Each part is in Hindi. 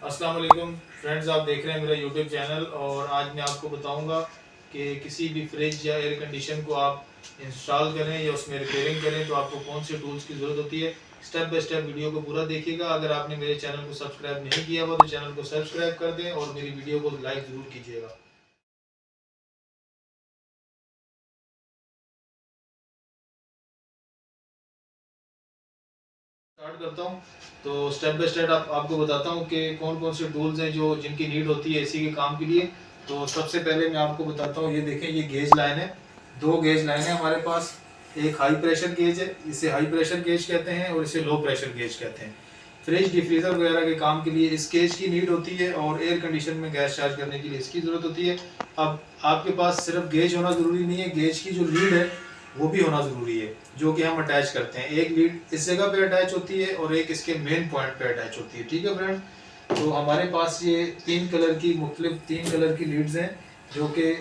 अस्सलाम वालेकुम फ्रेंड्स, आप देख रहे हैं मेरा यूट्यूब चैनल। और आज मैं आपको बताऊंगा कि किसी भी फ्रिज या एयर कंडीशन को आप इंस्टॉल करें या उसमें रिपेयरिंग करें तो आपको कौन से टूल्स की ज़रूरत होती है। स्टेप बाय स्टेप वीडियो को पूरा देखिएगा। अगर आपने मेरे चैनल को सब्सक्राइब नहीं किया हुआ तो चैनल को सब्सक्राइब कर दें और मेरी वीडियो को लाइक ज़रूर कीजिएगा। स्टार्ट करता हूँ तो स्टेप बाय स्टेप आपको बताता हूँ कि कौन कौन से टूल्स हैं जो जिनकी नीड होती है एसी के काम के लिए। तो सबसे पहले मैं आपको बताता हूँ, ये देखें, ये गेज लाइन है। दो गेज लाइन है हमारे पास। एक हाई प्रेशर गेज है, इसे हाई प्रेशर गेज कहते हैं, और इसे लो प्रेशर गेज कहते हैं। फ्रिज डिफ्रीजर वगैरह के काम के लिए इस गेज की नीड होती है और एयर कंडीशन में गैस चार्ज करने के लिए इसकी ज़रूरत होती है। अब आपके पास सिर्फ गेज होना ज़रूरी नहीं है, गेज की जो लीड है वो भी होना ज़रूरी है, जो कि हम अटैच करते हैं। एक लीड इस जगह पे अटैच होती है और एक इसके मेन पॉइंट पे अटैच होती है। ठीक है फ्रेंड, तो हमारे पास ये तीन कलर की लीड्स हैं, जो कि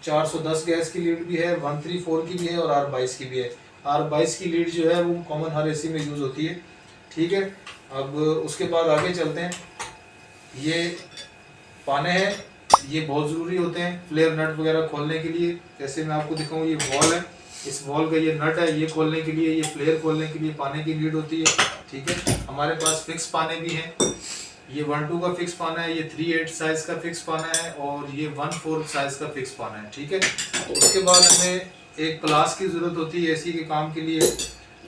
410 गैस की लीड भी है, 134 की भी है और R22 की भी है। R22 की लीड जो है वो कॉमन हर एसी में यूज़ होती है। ठीक है, अब उसके बाद आगे चलते हैं। ये पाने हैं, ये बहुत ज़रूरी होते हैं फ्लेयर नट वगैरह खोलने के लिए। जैसे मैं आपको दिखाऊँ, ये वॉल है, इस वॉल का ये नट है, ये खोलने के लिए, ये फ्लेयर खोलने के लिए पाने की नीड होती है। ठीक है, हमारे पास फिक्स पाने भी हैं। ये 1-2 का फिक्स पाना है, ये 3-8 साइज़ का फिक्स पाना है और ये 1-4 साइज़ का फिक्स पाना है। ठीक है, उसके बाद हमें एक प्लास की ज़रूरत होती है एसी के काम के लिए।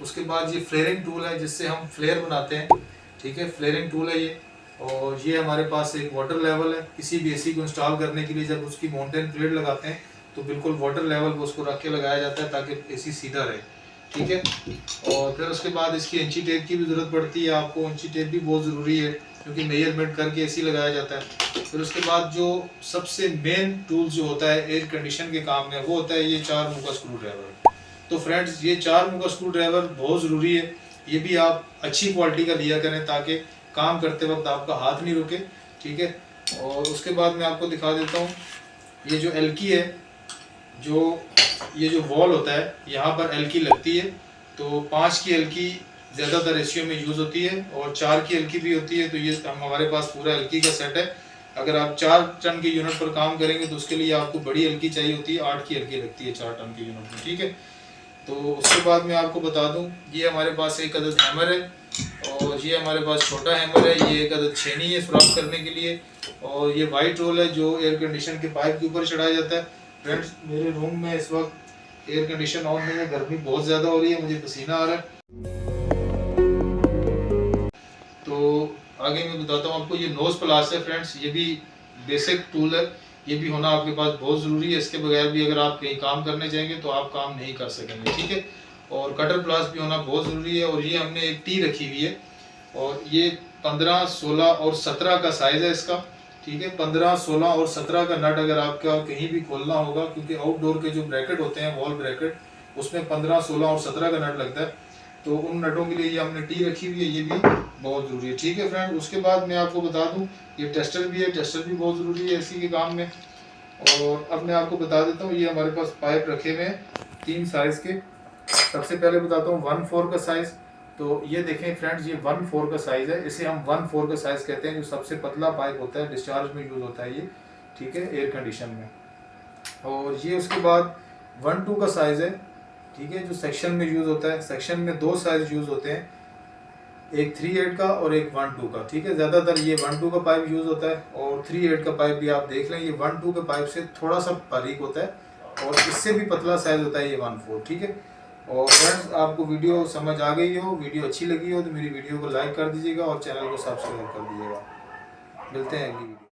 उसके बाद ये फ्लेयरिंग टूल है जिससे हम फ्लेयर बनाते हैं। ठीक है, फ्लेयरिंग टूल है ये। और ये हमारे पास एक वाटर लेवल है। किसी भी एसी को इंस्टॉल करने के लिए जब उसकी माउंटेन प्लेट लगाते हैं तो बिल्कुल वाटर लेवल को उसको रख के लगाया जाता है ताकि एसी सीधा रहे। ठीक है, और फिर उसके बाद इसकी इंची टेप की भी ज़रूरत पड़ती है आपको। इंची टेप भी बहुत ज़रूरी है क्योंकि मेजरमेंट करके एसी लगाया जाता है। फिर उसके बाद जो सबसे मेन टूल जो होता है एयर कंडीशन के काम में, वो होता है ये 4 मुँह का स्क्रू ड्राइवर। तो फ्रेंड्स, ये 4 मुँह का स्क्रू ड्राइवर बहुत ज़रूरी है। ये भी आप अच्छी क्वालिटी का लिया करें ताकि काम करते वक्त आपका हाथ नहीं रुके। ठीक है, और उसके बाद मैं आपको दिखा देता हूँ, ये जो एल्की है, ये जो वॉल होता है यहाँ पर एल्की लगती है। तो 5 की एल्की ज़्यादातर रेशियो में यूज़ होती है और 4 की एल्की भी होती है। तो ये हमारे पास पूरा एल्की का सेट है। अगर आप 4 टन के यूनिट पर काम करेंगे तो उसके लिए आपको बड़ी एल्की चाहिए होती है। 8 की एल्की लगती है 4 टन के यूनिट में। ठीक है, तो उसके बाद मैं आपको बता दूं, ये हमारे पास एक अदद हैमर है और ये हमारे पास छोटा हैमर है। ये एक अदद छेनी है सुराख करने के लिए। और ये वाइट रोल है जो एयर कंडीशन के पाइप के ऊपर चढ़ाया जाता है। फ्रेंड्स, मेरे रूम में इस वक्त एयर कंडीशन ऑन नहीं है, गर्मी बहुत ज़्यादा हो रही है, मुझे पसीना आ रहा है। तो आगे मैं बताता हूँ आपको, ये नोज प्लास है फ्रेंड्स, ये भी बेसिक टूल है। ये भी होना आपके पास बहुत ज़रूरी है। इसके बगैर भी अगर आप कहीं काम करने जाएंगे तो आप काम नहीं कर सकेंगे। ठीक है, और कटर प्लास भी होना बहुत ज़रूरी है। और ये हमने एक टी रखी हुई है और ये 15, 16 और 17 का साइज़ है इसका। ठीक है, 15, 16 और 17 का नट अगर आपका कहीं भी खोलना होगा, क्योंकि आउटडोर के जो ब्रैकेट होते हैं, वॉल ब्रैकेट, उसमें 15, 16 और 17 का नट लगता है। तो उन नटों के लिए ये हमने टी रखी हुई है, ये भी बहुत ज़रूरी है। ठीक है फ्रेंड, उसके बाद मैं आपको बता दूं, ये टेस्टर भी है। टेस्टर भी बहुत ज़रूरी है इसी के काम में। और अब मैं आपको बता देता हूँ, ये हमारे पास पाइप रखे हुए हैं 3 साइज़ के। सबसे पहले बताता हूँ 1/4 का साइज़। तो ये देखें फ्रेंड्स, ये 1/4 का साइज़ है। इसे हम 1/4 का साइज़ कहते हैं, जो सबसे पतला पाइप होता है, डिस्चार्ज में यूज़ होता है ये। ठीक है, एयर कंडीशन में। और ये उसके बाद 1/2 का साइज़ है। ठीक है, जो सेक्शन में यूज़ होता है। सेक्शन में 2 साइज़ यूज़ होते हैं, एक 3/8 का और एक 1/2 का। ठीक है, ज़्यादातर ये 1/2 का पाइप यूज़ होता है और 3/8 का पाइप भी आप देख लें, ये 1/2 के पाइप से थोड़ा सा बारीक होता है और इससे भी पतला साइज़ होता है ये 1/4। ठीक है, और फ्रेंड्स, आपको वीडियो समझ आ गई हो, वीडियो अच्छी लगी हो तो मेरी वीडियो को लाइक कर दीजिएगा और चैनल को सब्सक्राइब कर दीजिएगा। मिलते हैं अगली वीडियो।